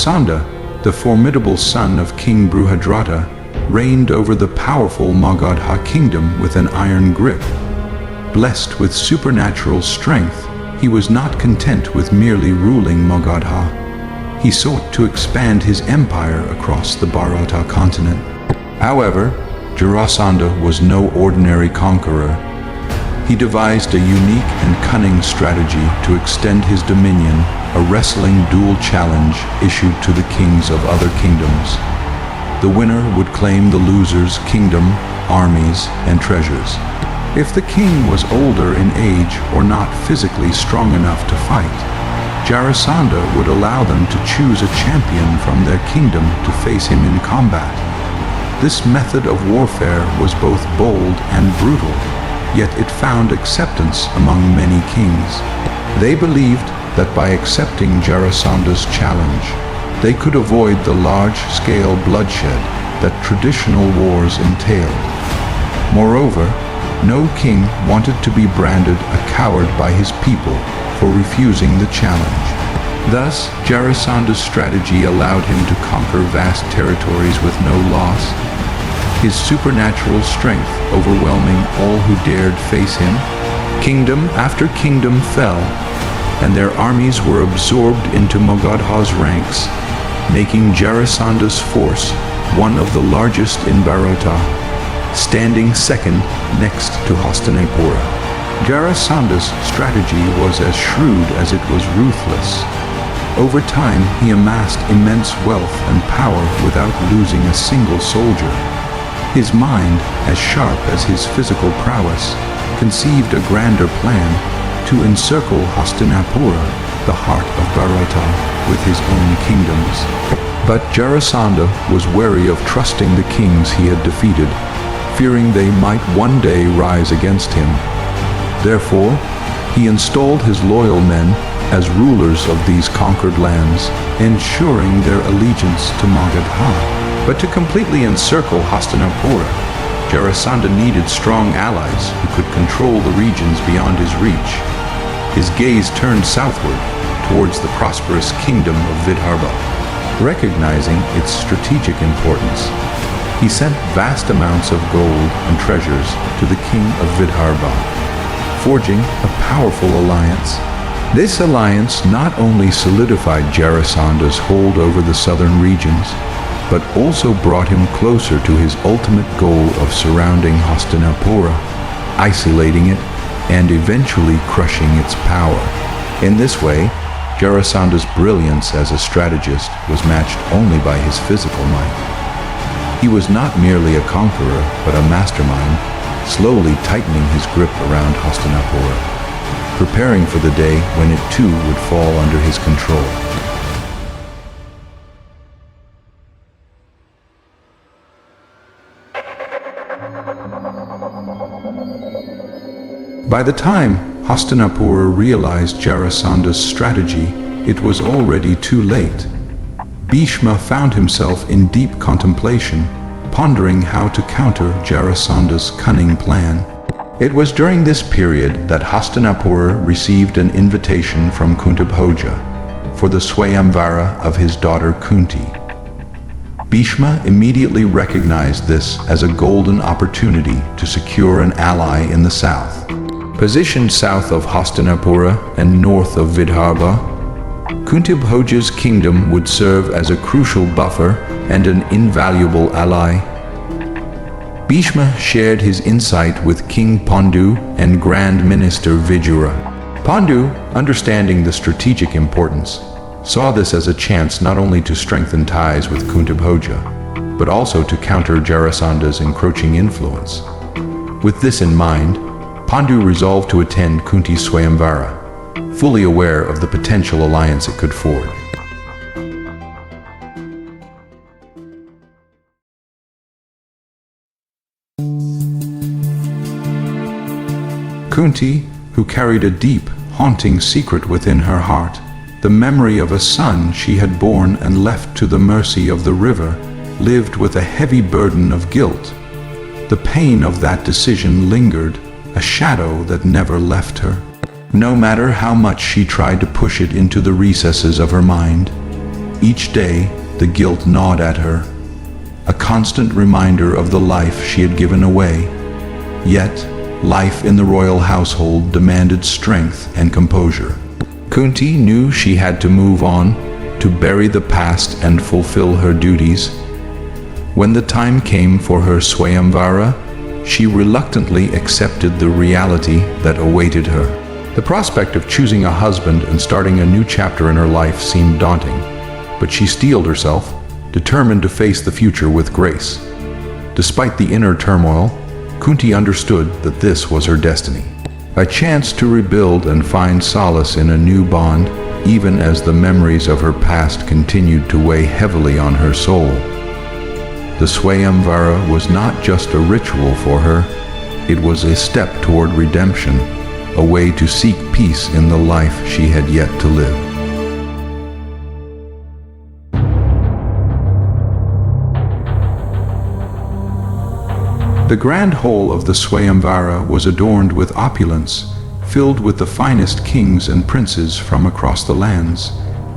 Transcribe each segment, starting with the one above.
Jarasandha, the formidable son of King Bruhadrata, reigned over the powerful Maghada kingdom with an iron grip. Blessed with supernatural strength, he was not content with merely ruling Maghada. He sought to expand his empire across the Bharata continent. However, Jarasandha was no ordinary conqueror. He devised a unique and cunning strategy to extend his dominion, a wrestling duel challenge issued to the kings of other kingdoms. The winner would claim the loser's kingdom, armies, and treasures. If the king was older in age or not physically strong enough to fight, Jarasandha would allow them to choose a champion from their kingdom to face him in combat. This method of warfare was both bold and brutal, yet it found acceptance among many kings. They believed that by accepting Jarasandha's challenge, they could avoid the large-scale bloodshed that traditional wars entailed. Moreover, no king wanted to be branded a coward by his people for refusing the challenge. Thus, Jarasandha's strategy allowed him to conquer vast territories with no loss, his supernatural strength overwhelming all who dared face him. Kingdom after kingdom fell, and their armies were absorbed into Maghada's ranks, making Jarasandha's force one of the largest in Bharata, standing second next to Hastinapura. Jarasandha's strategy was as shrewd as it was ruthless. Over time, he amassed immense wealth and power without losing a single soldier. His mind, as sharp as his physical prowess, conceived a grander plan to encircle Hastinapura, the heart of Bharata, with his own kingdoms. But Jarasandha was wary of trusting the kings he had defeated, fearing they might one day rise against him. Therefore, he installed his loyal men as rulers of these conquered lands, ensuring their allegiance to Maghada. But to completely encircle Hastinapura, Jarasandha needed strong allies who could control the regions beyond his reach. His gaze turned southward towards the prosperous kingdom of Vidharbha. Recognizing its strategic importance, he sent vast amounts of gold and treasures to the king of Vidharbha, forging a powerful alliance. This alliance not only solidified Jarasandha's hold over the southern regions, but also brought him closer to his ultimate goal of surrounding Hastinapura, isolating it, and eventually crushing its power. In this way, Jarasandha's brilliance as a strategist was matched only by his physical might. He was not merely a conqueror, but a mastermind, slowly tightening his grip around Hastinapura, preparing for the day when it too would fall under his control. By the time Hastinapura realized Jarasandha's strategy, it was already too late. Bheeshma found himself in deep contemplation, pondering how to counter Jarasandha's cunning plan. It was during this period that Hastinapura received an invitation from Kunti for the Swayamvara of his daughter Kunti. Bheeshma immediately recognized this as a golden opportunity to secure an ally in the south. Positioned south of Hastinapura and north of Vidharbha, Kunti kingdom would serve as a crucial buffer and an invaluable ally. Bheeshma shared his insight with King Paandu and Grand Minister Vidharbha. Paandu, understanding the strategic importance, saw this as a chance not only to strengthen ties with Kunti, but also to counter Jarasandha's encroaching influence. With this in mind, Paandu resolved to attend Kunti's Swayamvara, fully aware of the potential alliance it could forge. Kunti, who carried a deep, haunting secret within her heart, the memory of a son she had borne and left to the mercy of the river, lived with a heavy burden of guilt. The pain of that decision lingered, a shadow that never left her. No matter how much she tried to push it into the recesses of her mind, Each day, the guilt gnawed at her, a constant reminder of the life she had given away. Yet, life in the royal household demanded strength and composure. Kunti knew she had to move on, to bury the past and fulfill her duties. When the time came for her Swayamvara, she reluctantly accepted the reality that awaited her. The prospect of choosing a husband and starting a new chapter in her life seemed daunting, but she steeled herself, determined to face the future with grace. Despite the inner turmoil, Kunti understood that this was her destiny. A chance to rebuild and find solace in a new bond, even as the memories of her past continued to weigh heavily on her soul. The Swayamvara was not just a ritual for her, it was a step toward redemption, a way to seek peace in the life she had yet to live. The grand hall of the Swayamvara was adorned with opulence, filled with the finest kings and princes from across the lands,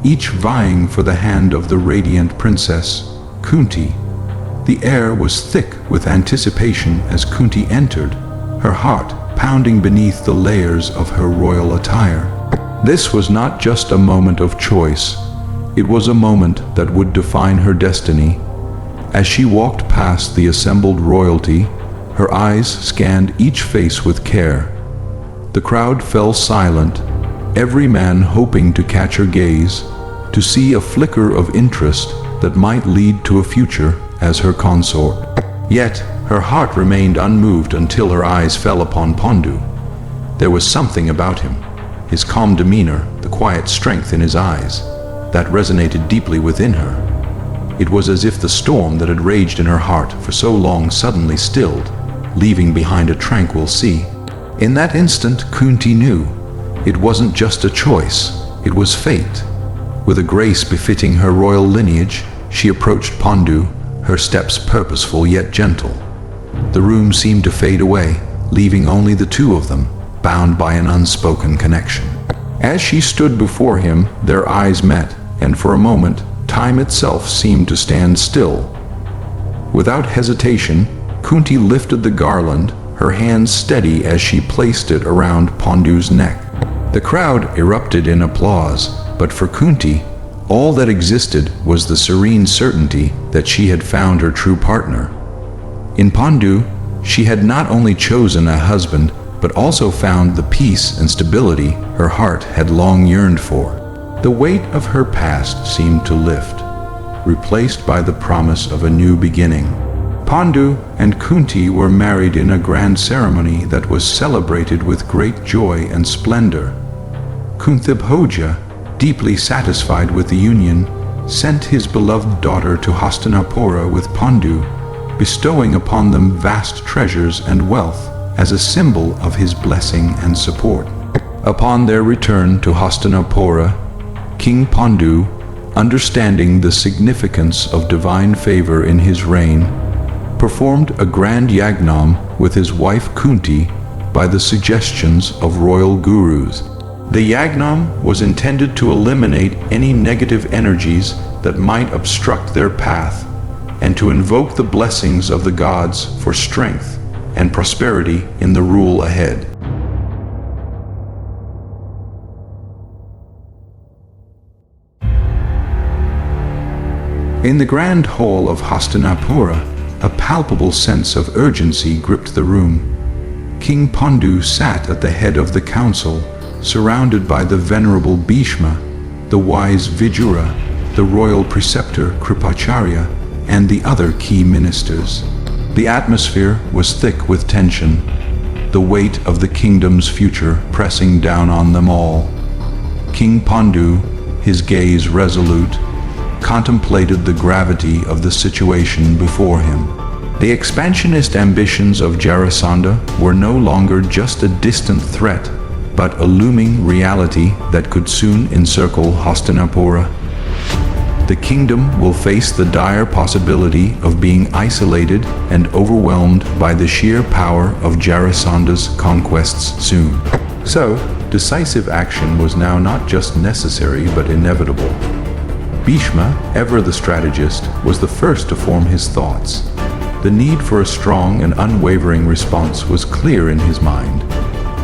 each vying for the hand of the radiant princess, Kunti. The air was thick with anticipation as Kunti entered, her heart pounding beneath the layers of her royal attire. This was not just a moment of choice, it was a moment that would define her destiny. As she walked past the assembled royalty, her eyes scanned each face with care. The crowd fell silent, every man hoping to catch her gaze, to see a flicker of interest that might lead to a future as her consort. Yet, her heart remained unmoved until her eyes fell upon Paandu. There was something about him, his calm demeanor, the quiet strength in his eyes, that resonated deeply within her. It was as if the storm that had raged in her heart for so long suddenly stilled, leaving behind a tranquil sea. In that instant, Kunti knew it wasn't just a choice, it was fate. With a grace befitting her royal lineage, she approached Paandu, her steps purposeful yet gentle. The room seemed to fade away, leaving only the two of them, bound by an unspoken connection. As she stood before him, their eyes met, and for a moment, time itself seemed to stand still. Without hesitation, Kunti lifted the garland, her hands steady as she placed it around Pandu's neck. The crowd erupted in applause, but for Kunti, all that existed was the serene certainty that she had found her true partner. In Pandu, she had not only chosen a husband, but also found the peace and stability her heart had long yearned for. The weight of her past seemed to lift, replaced by the promise of a new beginning. Paandu and Kunti were married in a grand ceremony that was celebrated with great joy and splendor. Kunthi, deeply satisfied with the union, sent his beloved daughter to Hastinapura with Paandu, bestowing upon them vast treasures and wealth as a symbol of his blessing and support. Upon their return to Hastinapura, King Paandu, understanding the significance of divine favor in his reign, performed a grand yagnam with his wife Kunti by the suggestions of royal gurus. The yagnam was intended to eliminate any negative energies that might obstruct their path, and to invoke the blessings of the gods for strength and prosperity in the rule ahead. In the grand hall of Hastinapura, a palpable sense of urgency gripped the room. King Paandu sat at the head of the council, surrounded by the venerable Bheeshma, the wise Vidharbha, the royal preceptor Kripacharya, and the other key ministers. The atmosphere was thick with tension, the weight of the kingdom's future pressing down on them all. King Paandu, his gaze resolute, contemplated the gravity of the situation before him. The expansionist ambitions of Jarasandha were no longer just a distant threat, but a looming reality that could soon encircle Hastinapura. The kingdom will face the dire possibility of being isolated and overwhelmed by the sheer power of Jarasandha's conquests soon. So, decisive action was now not just necessary but inevitable. Bheeshma, ever the strategist, was the first to form his thoughts. The need for a strong and unwavering response was clear in his mind.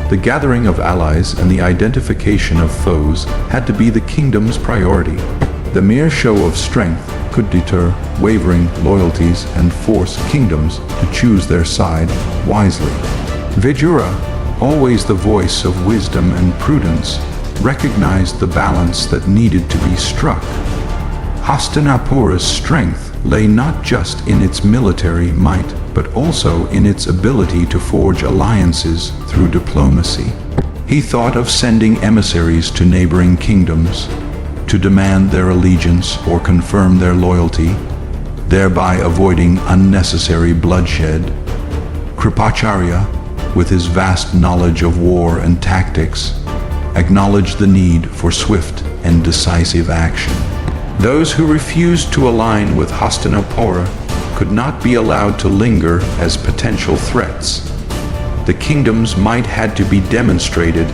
The gathering of allies and the identification of foes had to be the kingdom's priority. The mere show of strength could deter wavering loyalties and force kingdoms to choose their side wisely. Vidharbha, always the voice of wisdom and prudence, recognized the balance that needed to be struck. Hastinapura's strength lay not just in its military might, but also in its ability to forge alliances through diplomacy. He thought of sending emissaries to neighboring kingdoms to demand their allegiance or confirm their loyalty, thereby avoiding unnecessary bloodshed. Kripacharya, with his vast knowledge of war and tactics, acknowledged the need for swift and decisive action. Those who refused to align with Hastinapura could not be allowed to linger as potential threats. The kingdom's might had to be demonstrated,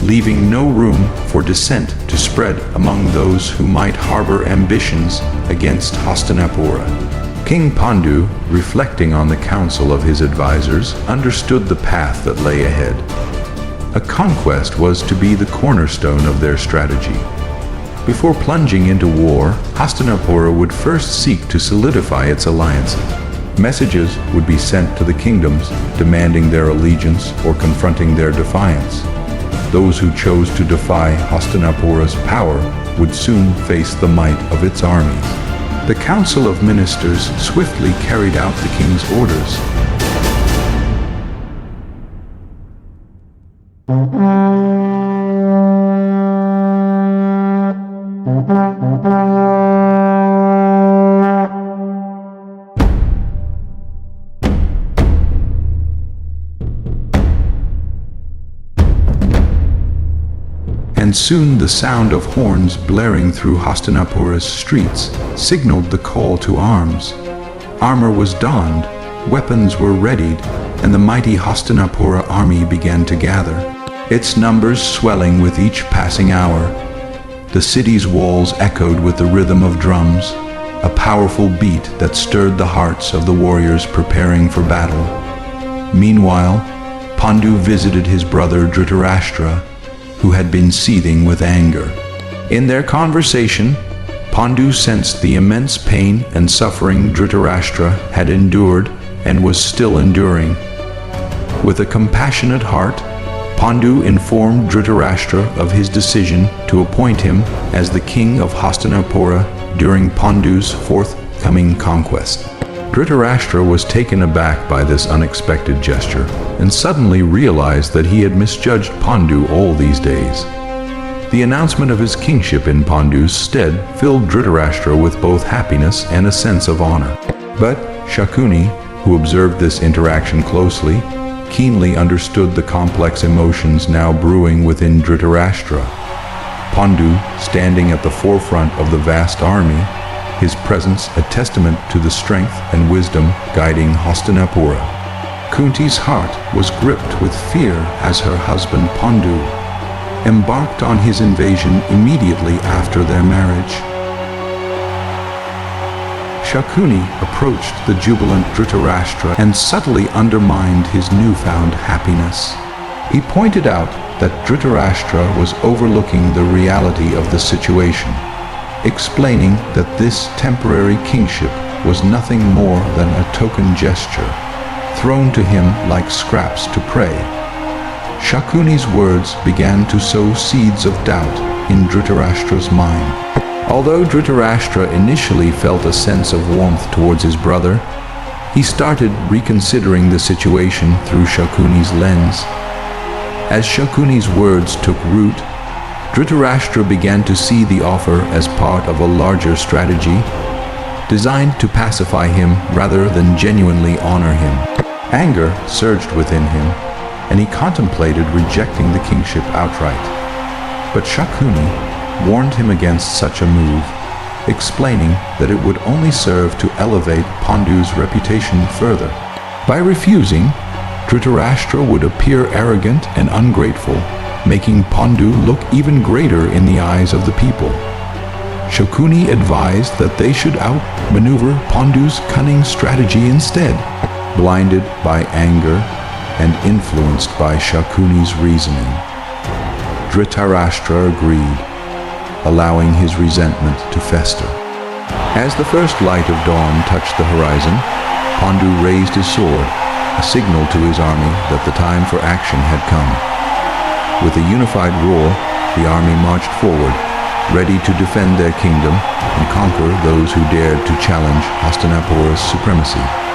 leaving no room for dissent to spread among those who might harbor ambitions against Hastinapura. King Pandu, reflecting on the counsel of his advisors, understood the path that lay ahead. A conquest was to be the cornerstone of their strategy. Before plunging into war, Hastinapura would first seek to solidify its alliances. Messages would be sent to the kingdoms demanding their allegiance or confronting their defiance. Those who chose to defy Hastinapura's power would soon face the might of its armies. The Council of Ministers swiftly carried out the king's orders. And soon the sound of horns blaring through Hastinapura's streets signaled the call to arms. Armor was donned, weapons were readied, and the mighty Hastinapura army began to gather, its numbers swelling with each passing hour. The city's walls echoed with the rhythm of drums, a powerful beat that stirred the hearts of the warriors preparing for battle. Meanwhile, Pandu visited his brother Dhritarashtra, who had been seething with anger. In their conversation, Pandu sensed the immense pain and suffering Dhritarashtra had endured and was still enduring. With a compassionate heart, Pandu informed Dhritarashtra of his decision to appoint him as the king of Hastinapura during Pandu's forthcoming conquest. Dhritarashtra was taken aback by this unexpected gesture and suddenly realized that he had misjudged Pandu all these days. The announcement of his kingship in Pandu's stead filled Dhritarashtra with both happiness and a sense of honor. But Shakuni, who observed this interaction closely, keenly understood the complex emotions now brewing within Dhritarashtra. Pandu, standing at the forefront of the vast army, his presence a testament to the strength and wisdom guiding Hastinapura. Kunti's heart was gripped with fear as her husband Pandu embarked on his invasion immediately after their marriage. Shakuni approached the jubilant Dhritarashtra and subtly undermined his newfound happiness. He pointed out that Dhritarashtra was overlooking the reality of the situation, explaining that this temporary kingship was nothing more than a token gesture, thrown to him like scraps to prey. Shakuni's words began to sow seeds of doubt in Dhritarashtra's mind. Although Dhritarashtra initially felt a sense of warmth towards his brother, he started reconsidering the situation through Shakuni's lens. As Shakuni's words took root, Dhritarashtra began to see the offer as part of a larger strategy, designed to pacify him rather than genuinely honor him. Anger surged within him, and he contemplated rejecting the kingship outright. But Shakuni warned him against such a move, explaining that it would only serve to elevate Pandu's reputation further. By refusing, Dhritarashtra would appear arrogant and ungrateful, making Pandu look even greater in the eyes of the people. Shakuni advised that they should outmaneuver Pandu's cunning strategy instead. Blinded by anger and influenced by Shakuni's reasoning, Dhritarashtra agreed, allowing his resentment to fester. As the first light of dawn touched the horizon, Pandu raised his sword, a signal to his army that the time for action had come. With a unified roar, the army marched forward, ready to defend their kingdom and conquer those who dared to challenge Hastinapura's supremacy.